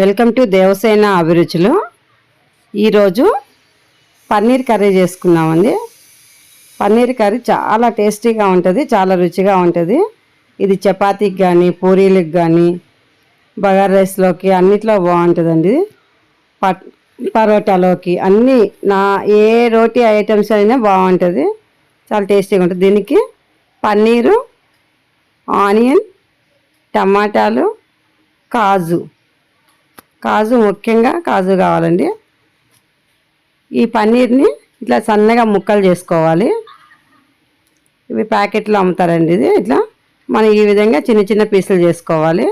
Welcome to Devasena అభిరుచులు. ఈరోజు paneer curry చేసుకున్నామండి. పన్నీర్ కర్రీ చాలా టేస్టీగా ఉంటుంది, చాలా రుచిగా ఉంటుంది. ఇది చపాతీకి కానీ, పూరీలకు కానీ, బగారా రైస్లోకి అన్నిట్లో బాగుంటుందండి. పరోటాలోకి అన్నీ ఏ రోటీ ఐటమ్స్ అయినా బాగుంటుంది, చాలా టేస్టీగా ఉంటుంది. దీనికి పన్నీరు, ఆనియన్, టమాటాలు, కాజు ముఖ్యంగా కాజు కావాలండి. ఈ పన్నీర్ని ఇట్లా సన్నగా ముక్కలు చేసుకోవాలి. ఇవి ప్యాకెట్లో అమ్ముతారండి. ఇది ఇట్లా మనం ఈ విధంగా చిన్న చిన్న పీసులు చేసుకోవాలి.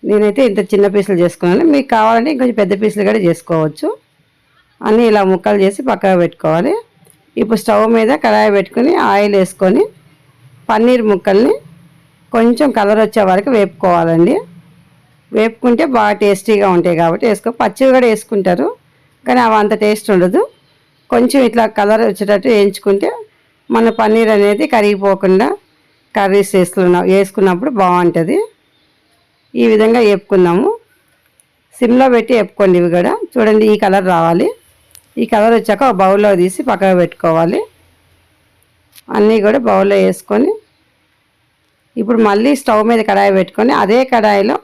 నేనైతే ఇంత చిన్న పీసులు చేసుకున్నాను. మీకు కావాలంటే ఇంకొంచెం పెద్ద పీసులు కూడా చేసుకోవచ్చు. అన్నీ ఇలా ముక్కలు చేసి పక్కన పెట్టుకోవాలి. ఇప్పుడు స్టవ్ మీద కడాయి పెట్టుకొని ఆయిల్ వేసుకొని పన్నీర్ ముక్కల్ని కొంచెం కలర్ వచ్చే వరకు వేపుకోవాలండి. వేపుకుంటే బాగా టేస్టీగా ఉంటాయి కాబట్టి పచ్చివి కూడా వేసుకుంటారు, కానీ అవి అంత టేస్ట్ ఉండదు. కొంచెం ఇట్లా కలర్ వచ్చేటట్టు వేయించుకుంటే మన పన్నీర్ అనేది కరిగిపోకుండా కర్రీస్ వేసుకున్నప్పుడు బాగుంటుంది. ఈ విధంగా వేపుకున్నాము. సిమ్లో పెట్టి వేపుకోండి. ఇవి కూడా చూడండి, ఈ కలర్ రావాలి. ఈ కలర్ వచ్చాక ఒక బౌల్లో తీసి పక్కన పెట్టుకోవాలి. అన్నీ కూడా బౌల్లో వేసుకొని ఇప్పుడు మళ్ళీ స్టవ్ మీద కడాయి పెట్టుకొని అదే కడాయిలో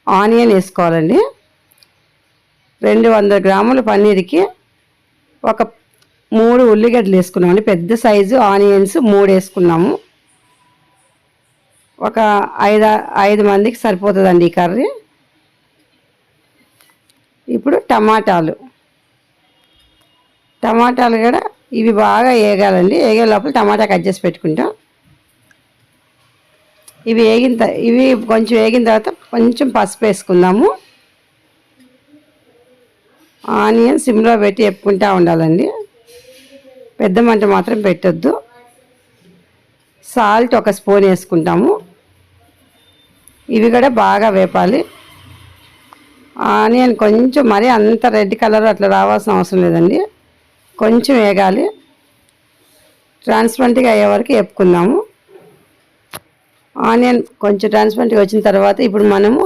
ఆనియన్ వేసుకోవాలండి. 200 గ్రాముల పన్నీర్కి ఒక 3 ఉల్లిగడ్డలు వేసుకున్నామండి. పెద్ద సైజు ఆనియన్స్ 3 వేసుకున్నాము. ఒక 5 మందికి సరిపోతుందండి ఈ కర్రీ. ఇప్పుడు టమాటాలు కూడా ఇవి బాగా వేగాలండి. వేగే లోపల టమాటా కట్ చేసి పెట్టుకుంటాం. ఇవి కొంచెం వేగిన తర్వాత కొంచెం పసుపు వేసుకుందాము. ఆనియన్ సిమ్లో పెట్టి వేపుకుంటూ ఉండాలండి, పెద్ద మంట మాత్రం పెట్టొద్దు. సాల్ట్ ఒక స్పూన్ వేసుకుంటాము. ఇవి కూడా బాగా వేపాలి. ఆనియన్ కొంచెం మరీ అంత రెడ్ కలర్ అట్లా రావాల్సిన అవసరం లేదండి, కొంచెం వేగాలి. ట్రాన్స్పరెంట్గా అయ్యే వరకు వేపుకుందాము. ఆనియన్ కొంచెం ట్రాన్స్పరెంట్గా వచ్చిన తర్వాత ఇప్పుడు మనము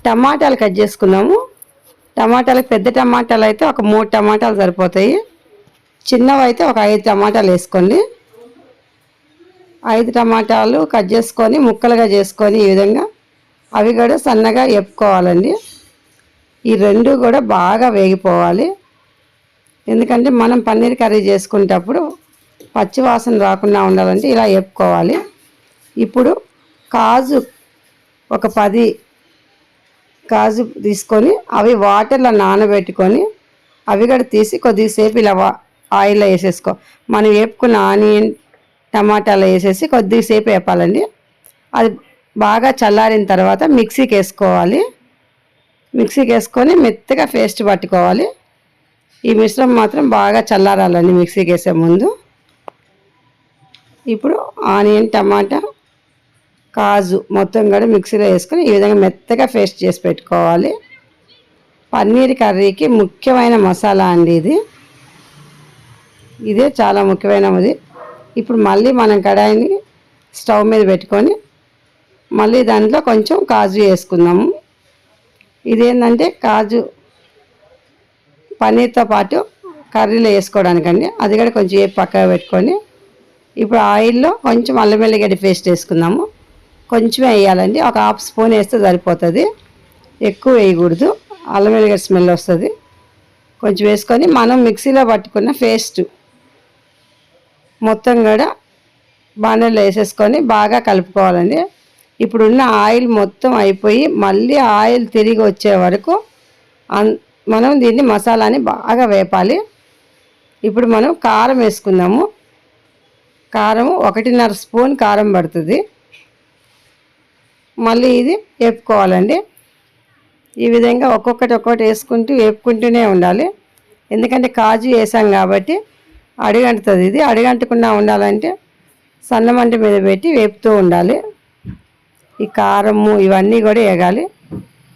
టమాటాలు కట్ చేసుకుందాము. పెద్ద టమాటాలు అయితే ఒక 3 టమాటాలు సరిపోతాయి. చిన్నవి అయితే ఒక 5 టమాటాలు వేసుకోండి. 5 టమాటాలు కట్ చేసుకొని ముక్కలుగా చేసుకొని ఈ విధంగా అవి కూడా సన్నగా వేపుకోవాలండి. ఈ రెండు కూడా బాగా వేగిపోవాలి. ఎందుకంటే మనం పన్నీర్ కర్రీ చేసుకునేటప్పుడు పచ్చి వాసన రాకుండా ఉండాలంటే ఇలా వేపుకోవాలి. ఇప్పుడు కాజు ఒక 10 కాజు తీసుకొని అవి వాటర్లో నానబెట్టుకొని అవి కూడా తీసి కొద్దిసేపు ఇలా ఆయిల్లో వేసేసుకో. మనం వేపుకున్న ఆనియన్ టమాటాలు వేసేసి కొద్దిసేపు వేపాలండి. అది బాగా చల్లారిన తర్వాత మిక్సీకి వేసుకోవాలి. మిక్సీకి వేసుకొని మెత్తగా పేస్ట్ పట్టుకోవాలి. ఈ మిశ్రమం మాత్రం బాగా చల్లారాలండి మిక్సీకి వేసే ముందు. ఇప్పుడు ఆనియన్ టమాటా కాజు మొత్తం కూడా మిక్సీలో వేసుకొని ఈ విధంగా మెత్తగా పేస్ట్ చేసి పెట్టుకోవాలి. పన్నీర్ కర్రీకి ముఖ్యమైన మసాలా అండి ఇదే చాలా ముఖ్యమైనది. ఇప్పుడు మళ్ళీ మనం కడాయిని స్టవ్ మీద పెట్టుకొని మళ్ళీ దాంట్లో కొంచెం కాజు వేసుకుందాము. ఇదేంటంటే కాజు పన్నీర్తో పాటు కర్రీలో వేసుకోవడానికండి. అది కూడా కొంచెం పక్కగా పెట్టుకొని ఇప్పుడు ఆయిల్లో కొంచెం అల్లం వెల్లిగడ్డ పేస్ట్ వేసుకుందాము. కొంచెం వేయాలండి, ఒక 1/2 స్పూన్ వేస్తే సరిపోతుంది, ఎక్కువ వేయకూడదు, అల్లం వెల్లిగడ్డ స్మెల్ వస్తుంది. కొంచెం వేసుకొని మనం మిక్సీలో పట్టుకున్న పేస్ట్ మొత్తం కూడా బాండీలో వేసేసుకొని బాగా కలుపుకోవాలండి. ఇప్పుడున్న ఆయిల్ మొత్తం అయిపోయి మళ్ళీ ఆయిల్ తిరిగి వచ్చే వరకు మనం దీన్ని మసాలాని బాగా వేపాలి. ఇప్పుడు మనం కారం వేసుకుందాము. కారం 1.5 స్పూన్ కారం పడుతుంది. మళ్ళీ ఇది వేపుకోవాలండి. ఈ విధంగా ఒక్కొక్కటి వేసుకుంటూ వేపుకుంటూనే ఉండాలి. ఎందుకంటే కాజు వేసాం కాబట్టి అడుగంటుతుంది. ఇది అడుగంటకుండా ఉండాలంటే సన్నమంట మీద పెట్టి వేపుతూ ఉండాలి. ఈ కారము ఇవన్నీ కూడా వేగాలి.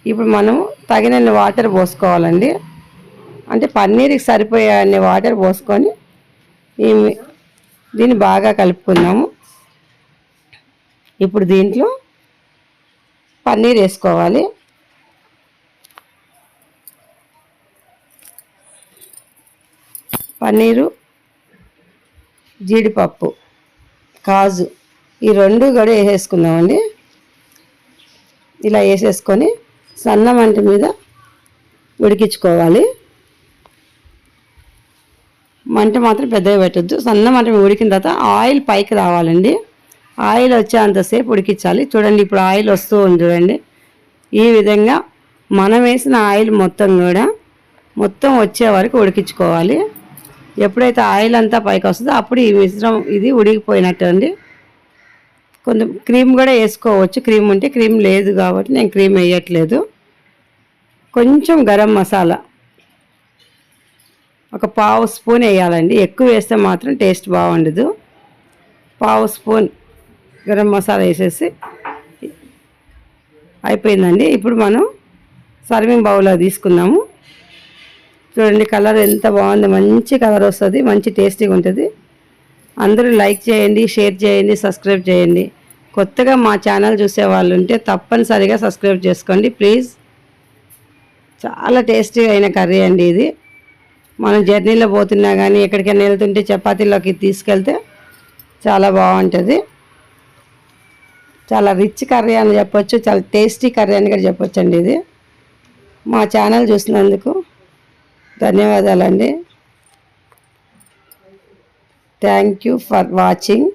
ఇప్పుడు మనము తగినన్ని వాటర్ పోసుకోవాలండి. అంటే పన్నీర్కి సరిపోయే అన్ని వాటర్ పోసుకొని దీన్ని బాగా కలుపుకుందాము. ఇప్పుడు దీంట్లో పన్నీర్ వేసుకోవాలి. పన్నీరు, జీడిపప్పు, కాజు ఈ రెండు కూడా వేసేసుకుందామండి. ఇలా వేసేసుకొని సన్న మంట మీద ఉడికించుకోవాలి. మంట మాత్రం పెద్దగా పెట్టద్దు. సన్న మంట మీద ఉడికిన తర్వాత ఆయిల్ పైకి రావాలండి. ఆయిల్ వచ్చేంతసేపు ఉడికించాలి. చూడండి ఇప్పుడు ఆయిల్ వస్తూ ఉంది చూడండి. ఈ విధంగా మనం వేసిన ఆయిల్ మొత్తం వచ్చే వరకు ఉడికించుకోవాలి. ఎప్పుడైతే ఆయిల్ అంతా పైకి వస్తుందో అప్పుడు ఈ మిశ్రమం ఇది ఉడికిపోయినట్టు అండి. కొంచెం క్రీమ్ కూడా వేసుకోవచ్చు. క్రీమ్ ఉంటే, క్రీమ్ లేదు కాబట్టి నేను క్రీమ్ వేయట్లేదు. కొంచెం గరం మసాలా ఒక పావు స్పూన్ వేయాలండి. ఎక్కువ వేస్తే మాత్రం టేస్ట్ బాగుండదు. పావు స్పూన్ గరం మసాలా వేసేసి అయిపోయిందండి. ఇప్పుడు మనం సర్వింగ్ బౌల్లో తీసుకుందాము. చూడండి కలర్ ఎంత బాగుంది. మంచి కలర్ వస్తుంది, మంచి టేస్టీగా ఉంటుంది. అందరూ లైక్ చేయండి, షేర్ చేయండి, సబ్స్క్రైబ్ చేయండి. కొత్తగా మా ఛానల్ చూసే వాళ్ళు ఉంటే తప్పనిసరిగా సబ్స్క్రైబ్ చేసుకోండి ప్లీజ్. చాలా టేస్టీగా అయిన కర్రీ అండి ఇది. మనం జర్నీలో పోతున్నా కానీ ఎక్కడికైనా వెళ్తుంటే చపాతీలోకి తీసుకెళ్తే చాలా బాగుంటుంది. చాలా రిచ్ కర్రీ అని చెప్పొచ్చు, చాలా టేస్టీ కర్రీ అని కూడా చెప్పొచ్చండి ఇది. మా ఛానల్ చూసినందుకు ధన్యవాదాలండి. Thank you for watching.